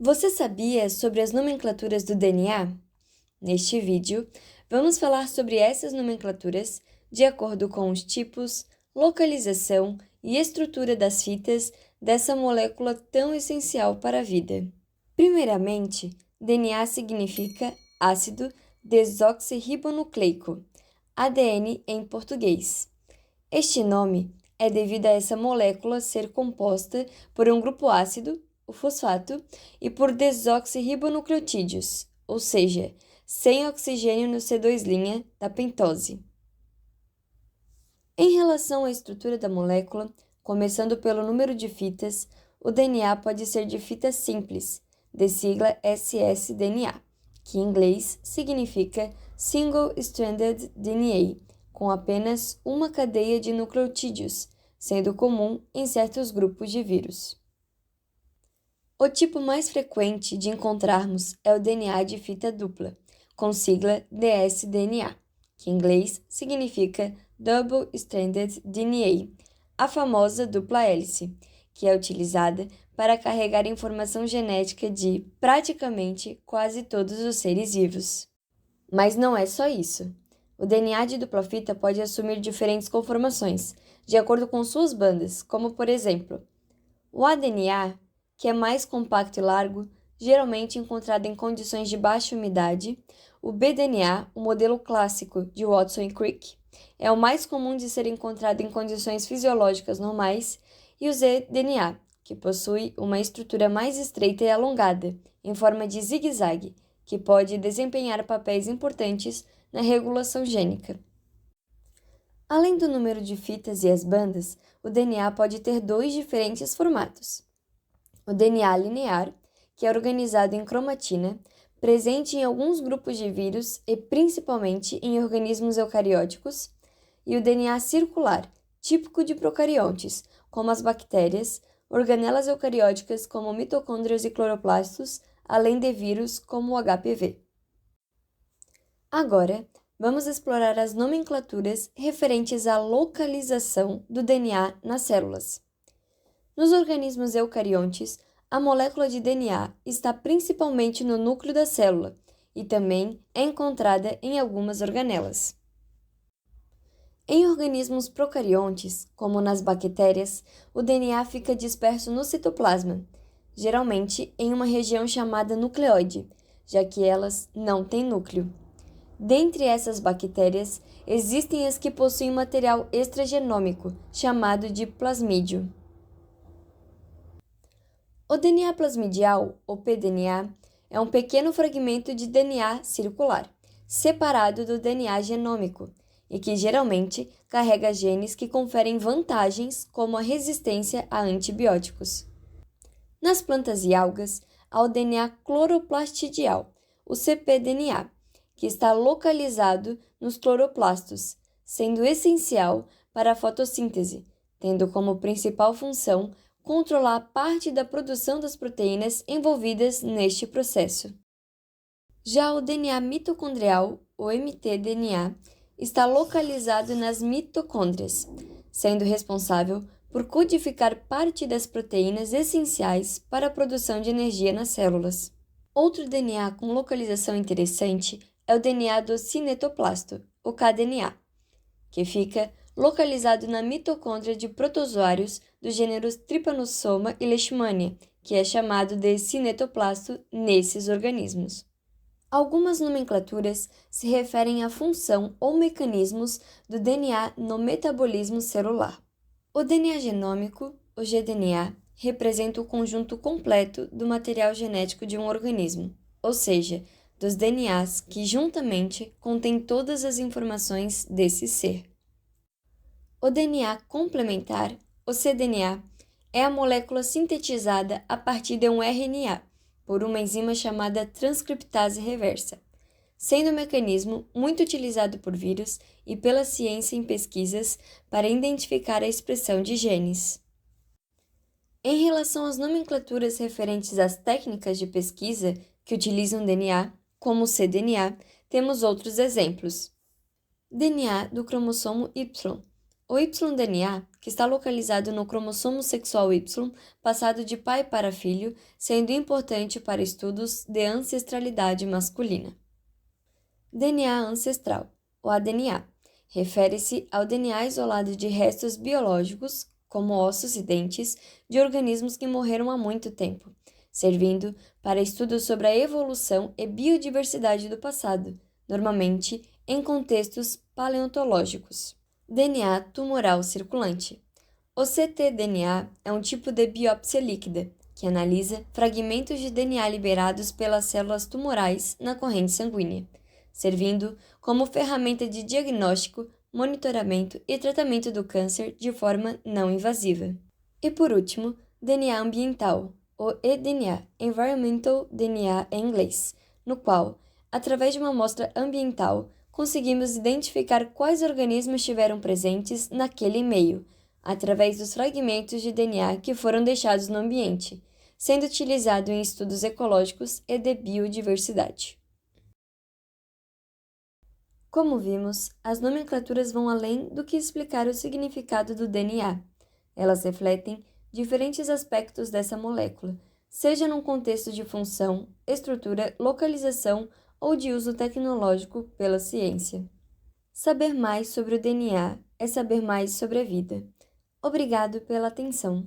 Você sabia sobre as nomenclaturas do DNA? Neste vídeo, vamos falar sobre essas nomenclaturas de acordo com os tipos, localização e estrutura das fitas dessa molécula tão essencial para a vida. Primeiramente, DNA significa ácido desoxirribonucleico, ADN em português. Este nome é devido a essa molécula ser composta por um grupo ácido, o fosfato, e por desoxirribonucleotídeos, ou seja, sem oxigênio no C2' da pentose. Em relação à estrutura da molécula, começando pelo número de fitas, o DNA pode ser de fita simples, de sigla ssDNA, que em inglês significa Single Stranded DNA, com apenas uma cadeia de nucleotídeos, sendo comum em certos grupos de vírus. O tipo mais frequente de encontrarmos é o DNA de fita dupla, com sigla dsDNA, que em inglês significa Double Stranded DNA, a famosa dupla hélice, que é utilizada para carregar informação genética de praticamente quase todos os seres vivos. Mas não é só isso. O DNA de dupla fita pode assumir diferentes conformações, de acordo com suas bandas, como por exemplo, o aDNA, que é mais compacto e largo, geralmente encontrado em condições de baixa umidade. O bDNA, o modelo clássico de Watson e Crick, é o mais comum de ser encontrado em condições fisiológicas normais, e o zDNA, que possui uma estrutura mais estreita e alongada, em forma de zigue-zague, que pode desempenhar papéis importantes na regulação gênica. Além do número de fitas e as bandas, o DNA pode ter dois diferentes formatos. O DNA linear, que é organizado em cromatina, presente em alguns grupos de vírus e principalmente em organismos eucarióticos, e o DNA circular, típico de procariontes, como as bactérias, organelas eucarióticas como mitocôndrias e cloroplastos, além de vírus como o HPV. Agora, vamos explorar as nomenclaturas referentes à localização do DNA nas células. Nos organismos eucariontes, a molécula de DNA está principalmente no núcleo da célula e também é encontrada em algumas organelas. Em organismos procariontes, como nas bactérias, o DNA fica disperso no citoplasma, geralmente em uma região chamada nucleoide, já que elas não têm núcleo. Dentre essas bactérias, existem as que possuem material extragenômico, chamado de plasmídio. O DNA plasmidial, ou pDNA, é um pequeno fragmento de DNA circular, separado do DNA genômico, e que geralmente carrega genes que conferem vantagens como a resistência a antibióticos. Nas plantas e algas, há o DNA cloroplastidial, o cpDNA, que está localizado nos cloroplastos, sendo essencial para a fotossíntese, tendo como principal função controlar parte da produção das proteínas envolvidas neste processo. Já o DNA mitocondrial, ou mtDNA, está localizado nas mitocôndrias, sendo responsável por codificar parte das proteínas essenciais para a produção de energia nas células. Outro DNA com localização interessante é o DNA do cinetoplasto, o kDNA, que fica localizado na mitocôndria de protozoários dos gêneros Trypanosoma e Leishmania, que é chamado de cinetoplasto nesses organismos. Algumas nomenclaturas se referem à função ou mecanismos do DNA no metabolismo celular. O DNA genômico, o gDNA, representa o conjunto completo do material genético de um organismo, ou seja, dos DNAs que juntamente contêm todas as informações desse ser. O DNA complementar, o cDNA, é a molécula sintetizada a partir de um RNA, por uma enzima chamada transcriptase reversa, sendo um mecanismo muito utilizado por vírus e pela ciência em pesquisas para identificar a expressão de genes. Em relação às nomenclaturas referentes às técnicas de pesquisa que utilizam DNA, como o cDNA, temos outros exemplos. DNA do cromossomo Y, O y-DNA, que está localizado no cromossomo sexual Y, passado de pai para filho, sendo importante para estudos de ancestralidade masculina. DNA ancestral, ou aDNA, refere-se ao DNA isolado de restos biológicos, como ossos e dentes, de organismos que morreram há muito tempo, servindo para estudos sobre a evolução e biodiversidade do passado, normalmente em contextos paleontológicos. DNA tumoral circulante. O ctDNA é um tipo de biópsia líquida, que analisa fragmentos de DNA liberados pelas células tumorais na corrente sanguínea, servindo como ferramenta de diagnóstico, monitoramento e tratamento do câncer de forma não invasiva. E por último, DNA ambiental, ou eDNA, Environmental DNA em inglês, no qual, através de uma amostra ambiental, conseguimos identificar quais organismos estiveram presentes naquele meio, através dos fragmentos de DNA que foram deixados no ambiente, sendo utilizado em estudos ecológicos e de biodiversidade. Como vimos, as nomenclaturas vão além do que explicar o significado do DNA. Elas refletem diferentes aspectos dessa molécula, seja num contexto de função, estrutura, localização ou de uso tecnológico pela ciência. Saber mais sobre o DNA é saber mais sobre a vida. Obrigado pela atenção.